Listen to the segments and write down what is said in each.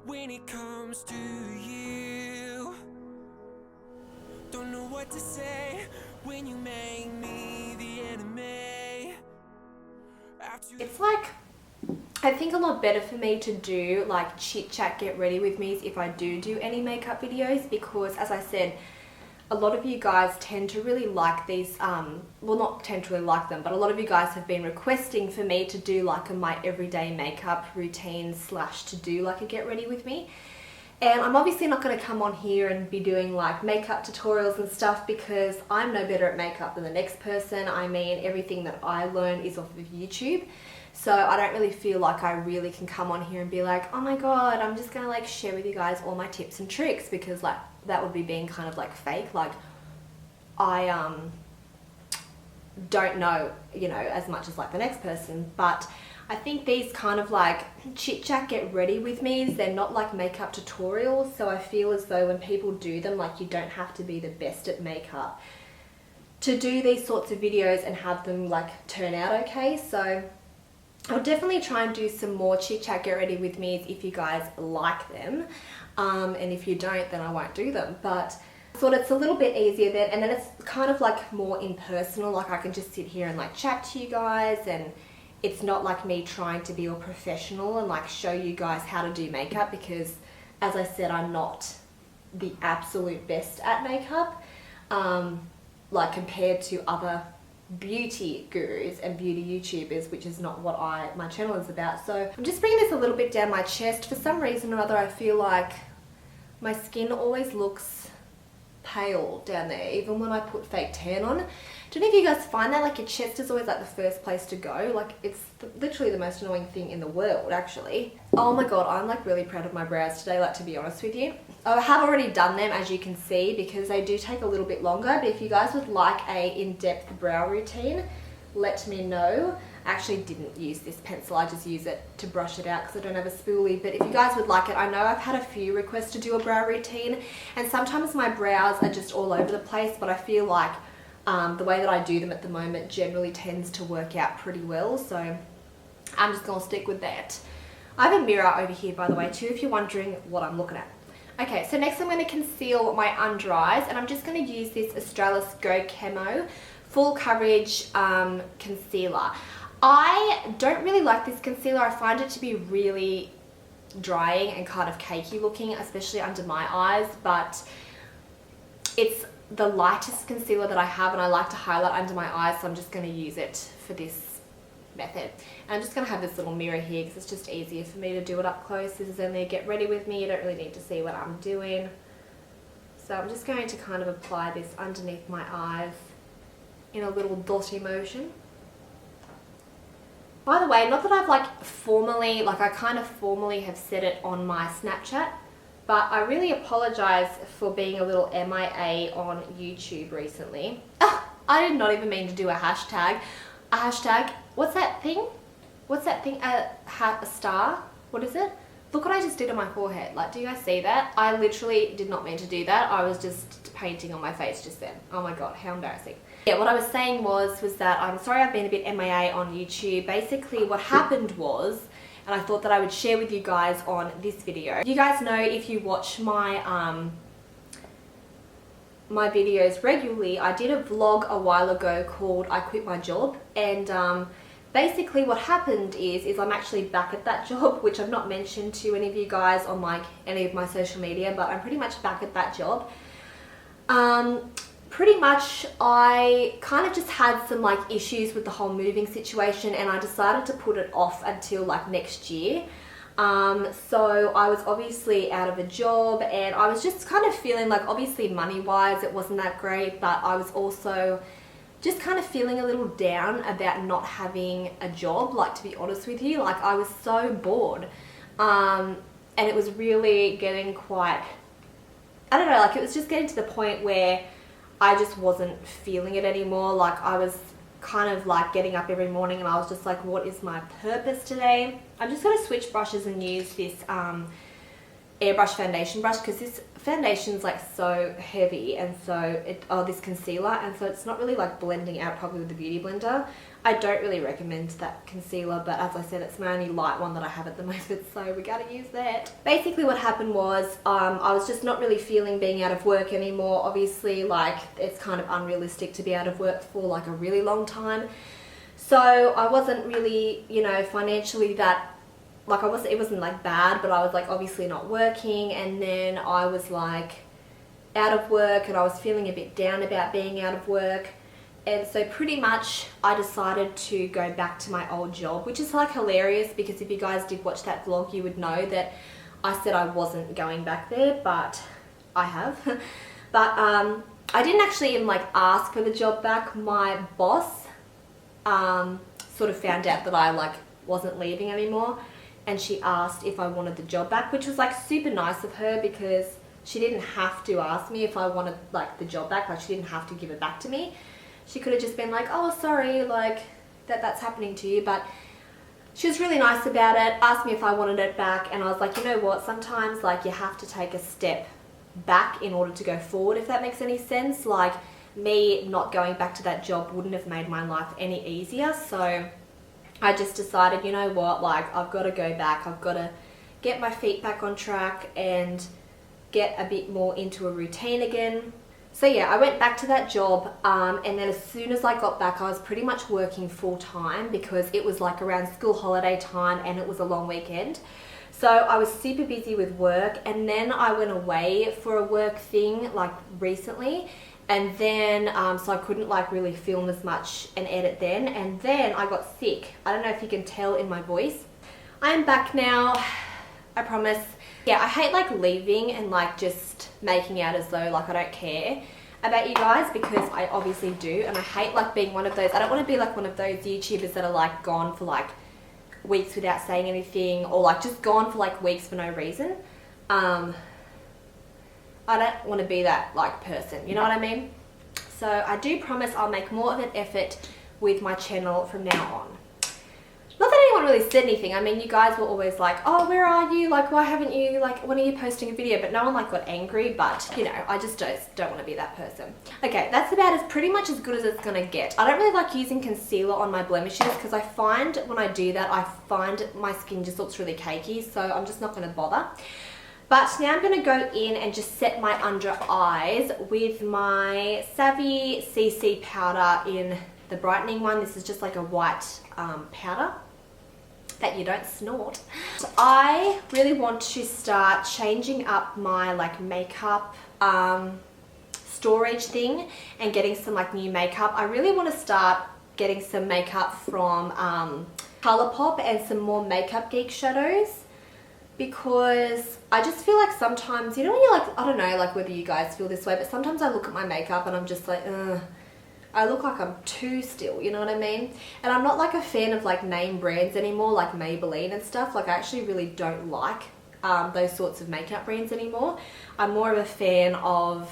when it comes to you. Don't know what to say when you make me the enemy. It's like, I think a lot better for me to do like chit chat get ready with me if I do any makeup videos, because as I said, a lot of you guys tend to really like these, well, not tend to really like them, but a lot of you guys have been requesting for me to do like my everyday makeup routine slash to do like a get ready with me. And I'm obviously not going to come on here and be doing like makeup tutorials and stuff, because I'm no better at makeup than the next person. I mean, everything that I learn is off of YouTube. So I don't really feel like I really can come on here and be like, oh my god, I'm just gonna like share with you guys all my tips and tricks, because like that would be being kind of like fake. Like I don't know, you know, as much as like the next person. But I think these kind of like chit chat get ready with me's, they're not like makeup tutorials. So I feel as though when people do them, like you don't have to be the best at makeup to do these sorts of videos and have them like turn out okay. So I'll definitely try and do some more chit chat get ready with me if you guys like them, and if you don't, then I won't do them. But I thought it's a little bit easier then, and then it's kind of like more impersonal, like I can just sit here and like chat to you guys, and it's not like me trying to be all professional and like show you guys how to do makeup, because as I said, I'm not the absolute best at makeup, like compared to other beauty gurus and beauty YouTubers, which is not what my channel is about. So I'm just bringing this a little bit down my chest. For some reason or other, I feel like my skin always looks pale down there, even when I put fake tan on. Do any of you guys find that? Like your chest is always like the first place to go. Like it's literally the most annoying thing in the world, actually. Oh my god, I'm like really proud of my brows today, like to be honest with you. I have already done them, as you can see, because they do take a little bit longer. But if you guys would like a in-depth brow routine, let me know. I actually didn't use this pencil, I just use it to brush it out because I don't have a spoolie. But if you guys would like it, I know I've had a few requests to do a brow routine, and sometimes my brows are just all over the place, but I feel like the way that I do them at the moment generally tends to work out pretty well, so I'm just going to stick with that. I have a mirror over here, by the way, too, if you're wondering what I'm looking at. Okay, so next I'm going to conceal my under eyes, and I'm just going to use this Australis Go Camo Full Coverage Concealer. I don't really like this concealer. I find it to be really drying and kind of cakey looking, especially under my eyes, but it's the lightest concealer that I have, and I like to highlight under my eyes, so I'm just going to use it for this method. And I'm just going to have this little mirror here because it's just easier for me to do it up close. This is only a get ready with me. You don't really need to see what I'm doing. So I'm just going to kind of apply this underneath my eyes in a little dotty motion. By the way, not that I've like formally, like I kind of formally have said it on my Snapchat, but I really apologize for being a little MIA on YouTube recently. I did not even mean to do a hashtag. A hashtag, what's that thing? What's that thing? A star? What is it? Look what I just did on my forehead. Like, do you guys see that? I literally did not mean to do that. I was just painting on my face just then. Oh my god, how embarrassing. Yeah, what I was saying was that I'm sorry I've been a bit MIA on YouTube. Basically what happened was, and I thought that I would share with you guys on this video. You guys know, if you watch my my videos regularly, I did a vlog a while ago called I Quit My Job, and basically what happened is I'm actually back at that job, which I've not mentioned to any of you guys on like any of my social media, but I'm pretty much back at that job. Pretty much I kind of just had some like issues with the whole moving situation, and I decided to put it off until like next year. So I was obviously out of a job, and I was just kind of feeling like, obviously money wise it wasn't that great, but I was also just kind of feeling a little down about not having a job, like, to be honest with you. Like, I was so bored, and it was really getting quite, I don't know, like it was just getting to the point where I just wasn't feeling it anymore. Like, I was kind of like getting up every morning and I was just like, what is my purpose today? I'm just going to switch brushes and use this airbrush foundation brush, because this foundation's like so heavy, and so this concealer, and so it's not really like blending out properly with the Beauty Blender. I don't really recommend that concealer, but as I said, it's my only light one that I have at the moment, so we gotta use that. Basically what happened was I was just not really feeling being out of work anymore. Obviously, like, it's kind of unrealistic to be out of work for like a really long time. So I wasn't really, you know, financially that, like, it wasn't like bad, but I was like obviously not working, and then I was like out of work and I was feeling a bit down about being out of work. And so pretty much I decided to go back to my old job, which is like hilarious, because if you guys did watch that vlog, you would know that I said I wasn't going back there, but I have. But I didn't actually even like ask for the job back. My boss sort of found out that I like wasn't leaving anymore, and she asked if I wanted the job back, which was like super nice of her, because she didn't have to ask me if I wanted like the job back. Like, she didn't have to give it back to me. She could have just been like, oh, sorry, like that's happening to you. But she was really nice about it, asked me if I wanted it back, and I was like, you know what, sometimes like you have to take a step back in order to go forward, if that makes any sense. Like, me not going back to that job wouldn't have made my life any easier. So I just decided, you know what, like, I've got to go back. I've got to get my feet back on track and get a bit more into a routine again. So yeah, I went back to that job, and then as soon as I got back, I was pretty much working full time, because it was like around school holiday time and it was a long weekend. So I was super busy with work, and then I went away for a work thing like recently, and then so I couldn't like really film as much and edit then, and then I got sick. I don't know if you can tell in my voice. I'm back now, I promise. Yeah, I hate like leaving and like just making out as though like I don't care about you guys, because I obviously do, and I hate like being one of those. I don't want to be like one of those YouTubers that are like gone for like weeks without saying anything, or like just gone for like weeks for no reason. I don't want to be that like person, you know what I mean? So I do promise I'll make more of an effort with my channel from now on. Not that anyone really said anything. I mean, you guys were always like, oh, where are you? Like, why haven't you, like, when are you posting a video? But no one like got angry, but you know, I just don't want to be that person. Okay, that's about as pretty much as good as it's gonna get. I don't really like using concealer on my blemishes, because I find when I do that, I find my skin just looks really cakey, so I'm just not gonna bother. But now I'm going to go in and just set my under eyes with my Savvy CC powder in the brightening one. This is just like a white powder that you don't snort. So I really want to start changing up my like makeup storage thing and getting some like new makeup. I really want to start getting some makeup from Colourpop and some more Makeup Geek shadows, because I just feel like sometimes, you know, when you're like, I don't know like whether you guys feel this way, but sometimes I look at my makeup and I'm just like, ugh, I look like I'm too still, you know what I mean? And I'm not like a fan of like name brands anymore, like Maybelline and stuff. Like, I actually really don't like those sorts of makeup brands anymore. I'm more of a fan of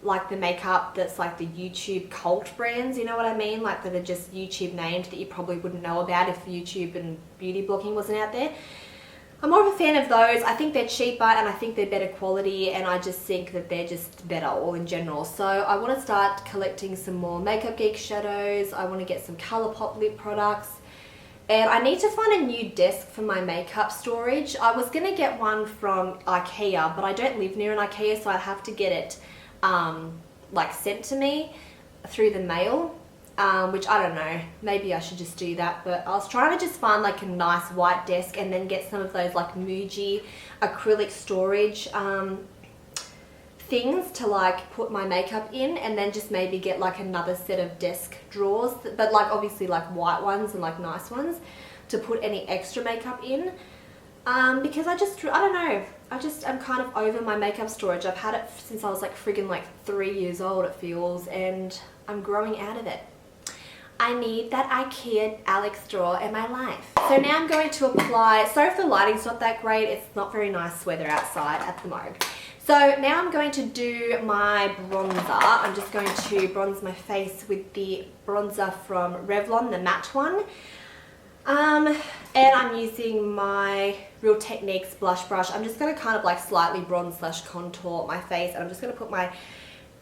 like the makeup that's like the YouTube cult brands, you know what I mean? Like, that are just YouTube named that you probably wouldn't know about if YouTube and beauty blogging wasn't out there. I'm more of a fan of those. I think they're cheaper and I think they're better quality, and I just think that they're just better all in general. So I want to start collecting some more Makeup Geek shadows. I want to get some Colourpop lip products. And I need to find a new desk for my makeup storage. I was going to get one from IKEA, but I don't live near an IKEA, so I'd have to get it like sent to me through the mail. Which I don't know, maybe I should just do that, but I was trying to just find like a nice white desk and then get some of those like Muji acrylic storage things to like put my makeup in, and then just maybe get like another set of desk drawers, but like obviously like white ones and like nice ones to put any extra makeup in, because I don't know, I'm kind of over my makeup storage. I've had it since I was like friggin' like 3 years old, it feels, and I'm growing out of it. I need that IKEA Alex drawer in my life. So now I'm going to apply, sorry if the lighting's not that great, it's not very nice weather outside at the moment. So now I'm going to do my bronzer. I'm just going to bronze my face with the bronzer from Revlon, the matte one. And I'm using my Real Techniques blush brush. I'm just going to kind of like slightly bronze / contour my face, and I'm just going to put my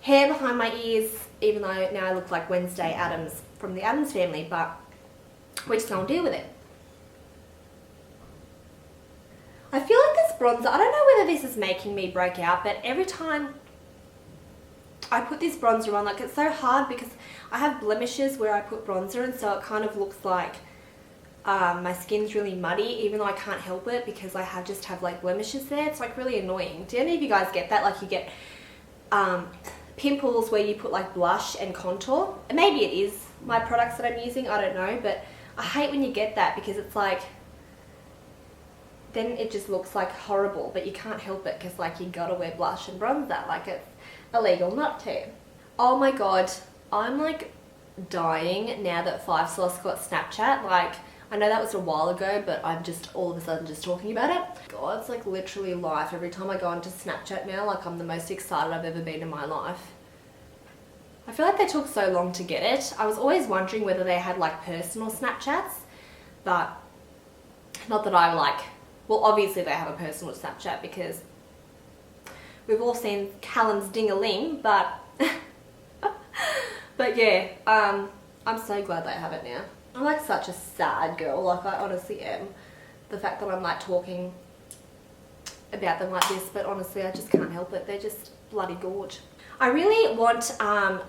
hair behind my ears, even though now I look like Wednesday Addams from the Addams Family, but we're just going to deal with it. I feel like this bronzer, I don't know whether this is making me break out, but every time I put this bronzer on, like it's so hard because I have blemishes where I put bronzer, and so it kind of looks like my skin's really muddy, even though I can't help it because I just have like blemishes there. It's like really annoying. Do any of you guys get that? Like you get pimples where you put like blush and contour? Maybe it is my products that I'm using, I don't know, but I hate when you get that because it's like, then it just looks like horrible, but you can't help it because like you gotta wear blush and bronzer, like it's illegal not to. Oh my god, I'm like dying now that 5 Sauce got Snapchat. Like, I know that was a while ago, but I'm just all of a sudden just talking about it. God, it's like literally life. Every time I go onto Snapchat now, like I'm the most excited I've ever been in my life. I feel like they took so long to get it. I was always wondering whether they had like personal Snapchats, but not that I like, well obviously they have a personal Snapchat because we've all seen Callan's ding-a-ling, but but yeah, I'm so glad they have it now. I'm like such a sad girl, like I honestly am. The fact that I'm like talking about them like this, but honestly I just can't help it. They're just bloody gorge. I really want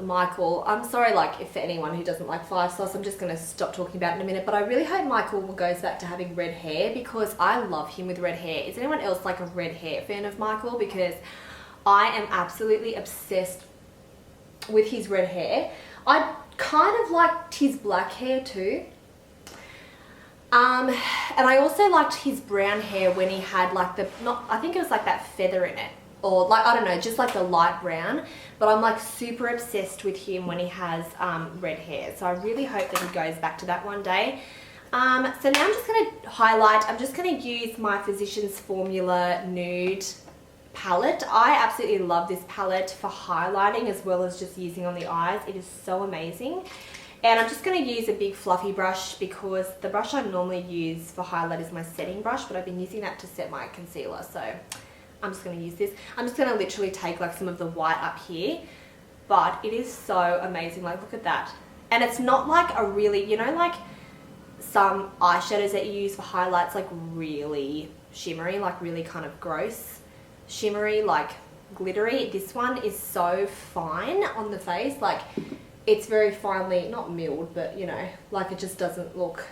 Michael, I'm sorry like if for anyone who doesn't like 5 Sauce, I'm just going to stop talking about it in a minute, but I really hope Michael goes back to having red hair because I love him with red hair. Is anyone else like a red hair fan of Michael? Because I am absolutely obsessed with his red hair. I kind of liked his black hair too. And I also liked his brown hair when he had like the, I think it was like that feather in it. Or like, I don't know, just like the light brown. But I'm like super obsessed with him when he has red hair. So I really hope that he goes back to that one day. So now I'm just going to highlight, I'm just going to use my Physicians Formula Nude palette. I absolutely love this palette for highlighting as well as just using on the eyes. It is so amazing. And I'm just going to use a big fluffy brush because the brush I normally use for highlight is my setting brush, but I've been using that to set my concealer. So I'm just going to use this. I'm just going to literally take like some of the white up here, but it is so amazing. Like look at that. And it's not like a really, you know, like some eyeshadows that you use for highlights, like really shimmery, like really kind of gross, shimmery, like glittery. This one is so fine on the face. Like it's very finely, not milled, but you know, like it just doesn't look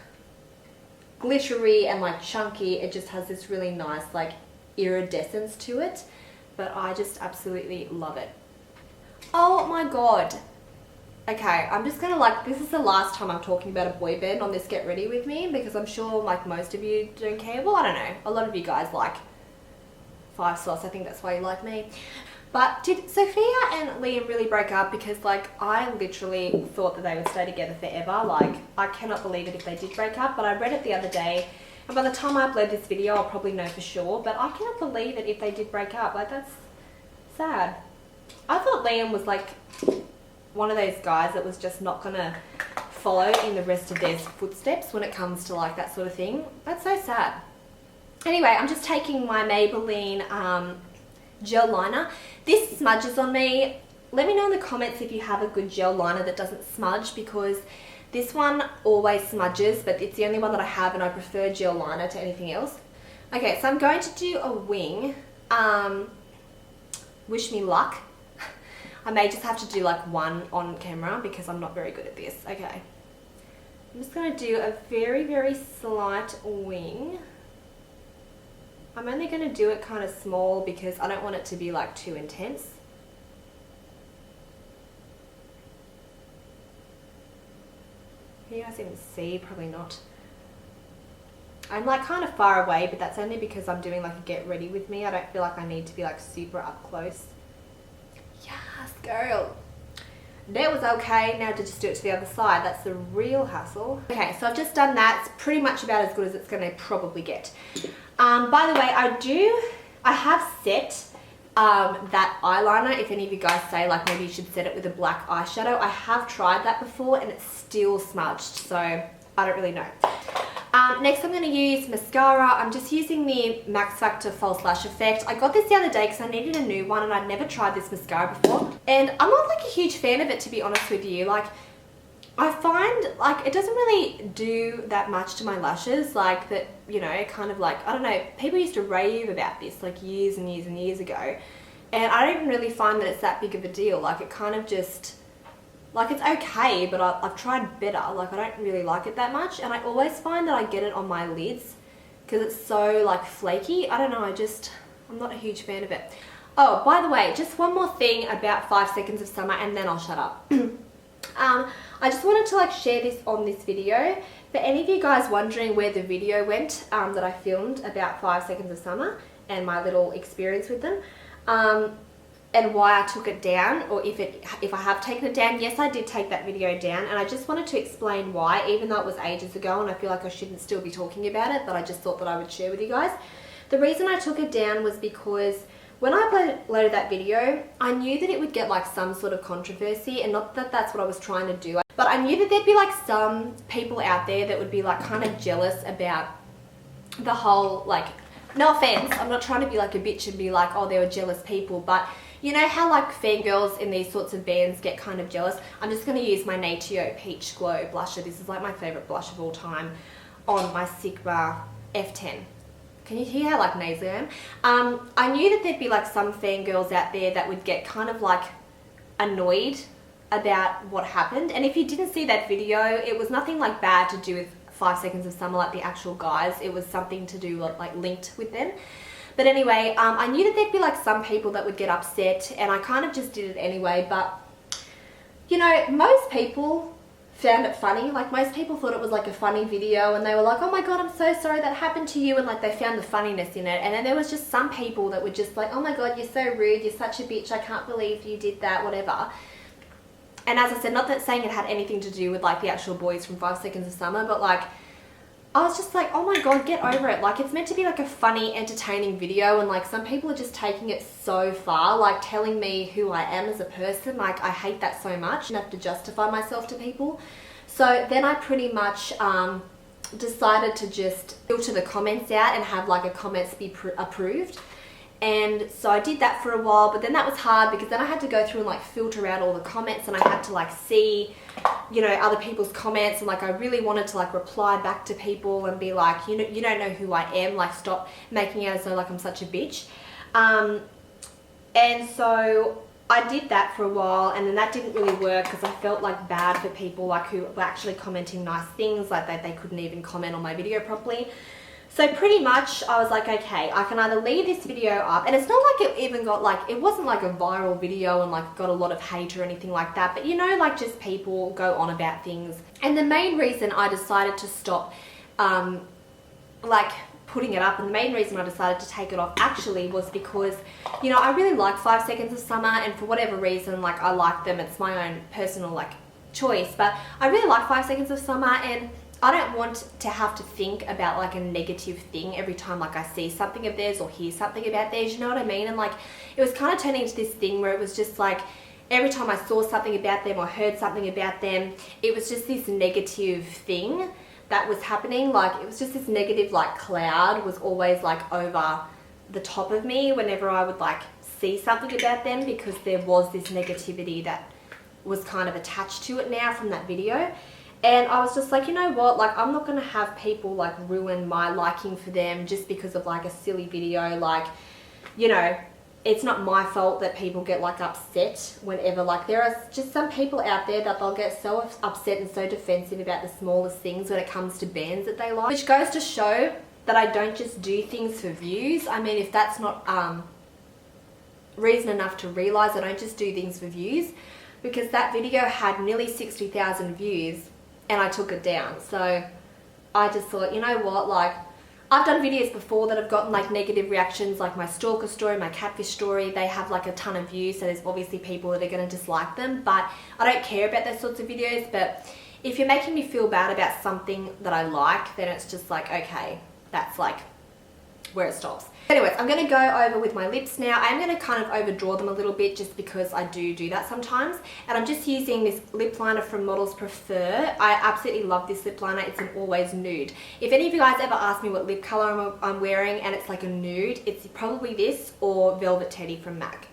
glittery and like chunky. It just has this really nice like iridescence to it, but I just absolutely love it. Oh my god. Okay, I'm just gonna like, this is the last time I'm talking about a boy band on this Get Ready With Me because I'm sure like most of you don't care. Well, I don't know, a lot of you guys like 5 Sauce. I think that's why you like me. But did Sophia and Liam really break up? Because like I literally thought that they would stay together forever. Like I cannot believe it if they did break up, but I read it the other day and by the time I upload this video I'll probably know for sure, but I cannot believe it if they did break up. Like that's sad. I thought Liam was like one of those guys that was just not gonna follow in the rest of their footsteps when it comes to like that sort of thing. That's so sad. Anyway, I'm just taking my Maybelline gel liner. This smudges on me. Let me know in the comments if you have a good gel liner that doesn't smudge because this one always smudges, but it's the only one that I have and I prefer gel liner to anything else. Okay, so I'm going to do a wing. Wish me luck. I may just have to do like one on camera because I'm not very good at this. Okay. I'm just going to do a very, very slight wing. I'm only going to do it kind of small because I don't want it to be like too intense. Can you guys even see? Probably not. I'm like kind of far away, but that's only because I'm doing like a Get Ready With Me. I don't feel like I need to be like super up close. Yes, girl. That was okay. Now to just do it to the other side. That's the real hassle. Okay, so I've just done that. It's pretty much about as good as it's going to probably get. By the way, I have set that eyeliner. If any of you guys say like maybe you should set it with a black eyeshadow, I have tried that before and it's still smudged, so I don't really know. Next I'm going to use mascara. I'm just using the Max Factor False Lash Effect. I got this the other day because I needed a new one and I'd never tried this mascara before. And I'm not like a huge fan of it, to be honest with you. Like, I find like it doesn't really do that much to my lashes, like that, you know, kind of like, I don't know, people used to rave about this like years and years and years ago. And I don't even really find that it's that big of a deal. Like, it kind of just, like, it's okay, but I've tried better. Like, I don't really like it that much. And I always find that I get it on my lids because it's so, like, flaky. I don't know, I'm not a huge fan of it. Oh, by the way, just one more thing about 5 Seconds of Summer and then I'll shut up. I just wanted to, like, share this on this video. For any of you guys wondering where the video went that I filmed about 5 Seconds of Summer and my little experience with them, and why I took it down, or if I have taken it down, yes, I did take that video down, and I just wanted to explain why, even though it was ages ago and I feel like I shouldn't still be talking about it, but I just thought that I would share with you guys. The reason I took it down was because when I uploaded that video, I knew that it would get like some sort of controversy, and not that that's what I was trying to do, but I knew that there'd be like some people out there that would be like kind of jealous about the whole, like, no offense, I'm not trying to be like a bitch and be like, oh, there were jealous people, but you know how like fangirls in these sorts of bands get kind of jealous? I'm just going to use my Natio Peach Glow blusher. This is like my favourite blush of all time on my Sigma F10. Can you hear how like nasally I am? I knew that there'd be like some fangirls out there that would get kind of like annoyed about what happened. And if you didn't see that video, it was nothing like bad to do with 5 Seconds of Summer, like the actual guys. It was something to do like linked with them. But anyway, I knew that there'd be like some people that would get upset, and I kind of just did it anyway. But you know, most people found it funny. Like, most people thought it was like a funny video, and they were like, oh my god, I'm so sorry that happened to you, and like they found the funniness in it. And then there was just some people that were just like, oh my god, you're so rude, you're such a bitch, I can't believe you did that, whatever. And as I said, not that saying it had anything to do with like the actual boys from 5 Seconds of Summer, but like, I was just like, oh my god, get over it. Like, it's meant to be like a funny, entertaining video, and like some people are just taking it so far, like telling me who I am as a person. Like, I hate that so much and have to justify myself to people. So then I pretty much decided to just filter the comments out and have like a comments be approved. And so I did that for a while, but then that was hard because then I had to go through and like filter out all the comments, and I had to like see, you know, other people's comments, and like I really wanted to like reply back to people and be like, you know, you don't know who I am, like stop making it as though like I'm such a bitch. And so I did that for a while, and then that didn't really work because I felt like bad for people like who were actually commenting nice things, like they couldn't even comment on my video properly. So pretty much I was like, okay, I can either leave this video up, and it's not like it even got like, it wasn't like a viral video and like got a lot of hate or anything like that, but you know, like just people go on about things. And the main reason I decided to stop like putting it up, and the main reason I decided to take it off actually was because, you know, I really like 5 Seconds of Summer, and for whatever reason, like I like them, it's my own personal like choice, but I really like 5 Seconds of Summer, and I don't want to have to think about like a negative thing every time like I see something of theirs or hear something about theirs, you know what I mean? And like it was kind of turning into this thing where it was just like every time I saw something about them or heard something about them, it was just this negative thing that was happening. Like it was just this negative like cloud was always like over the top of me whenever I would like see something about them, because there was this negativity that was kind of attached to it now from that video. And I was just like, you know what, like I'm not going to have people like ruin my liking for them just because of like a silly video. Like, you know, it's not my fault that people get like upset whenever, like there are just some people out there that they'll get so upset and so defensive about the smallest things when it comes to bands that they like. Which goes to show that I don't just do things for views. I mean, if that's not reason enough to realise I don't just do things for views, because that video had nearly 60,000 views. And I took it down. So I just thought, you know what, like I've done videos before that have gotten like negative reactions, like my stalker story, my catfish story. They have like a ton of views, so there's obviously people that are going to dislike them, but I don't care about those sorts of videos. But if you're making me feel bad about something that I like, then it's just like, okay, that's like where it stops. Anyways, I'm going to go over with my lips now. I'm going to kind of overdraw them a little bit just because I do that sometimes. And I'm just using this lip liner from Models Prefer. I absolutely love this lip liner. It's an Always Nude. If any of you guys ever ask me what lip color I'm wearing and it's like a nude, it's probably this or Velvet Teddy from MAC.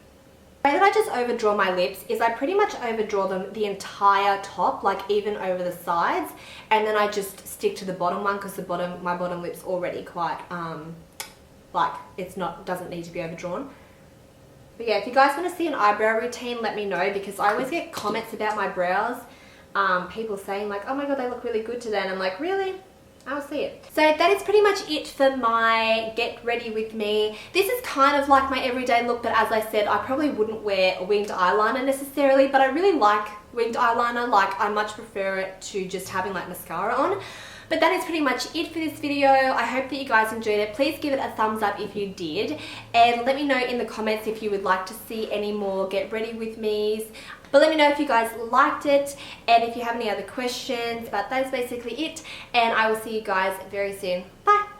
The way that I just overdraw my lips is I pretty much overdraw them the entire top, like even over the sides, and then I just stick to the bottom one because my bottom lip's already quite like doesn't need to be overdrawn. But yeah, if you guys want to see an eyebrow routine, let me know, because I always get comments about my brows, people saying like, oh my god, they look really good today, and I'm like, really? I'll see it. So that is pretty much it for my get ready with me. This is kind of like my everyday look, but as I said, I probably wouldn't wear a winged eyeliner necessarily, but I really like winged eyeliner. Like, I much prefer it to just having like mascara on. But that is pretty much it for this video. I hope that you guys enjoyed it. Please give it a thumbs up if you did, and let me know in the comments if you would like to see any more get ready with me's. But let me know if you guys liked it, and if you have any other questions. But that is basically it, and I will see you guys very soon. Bye!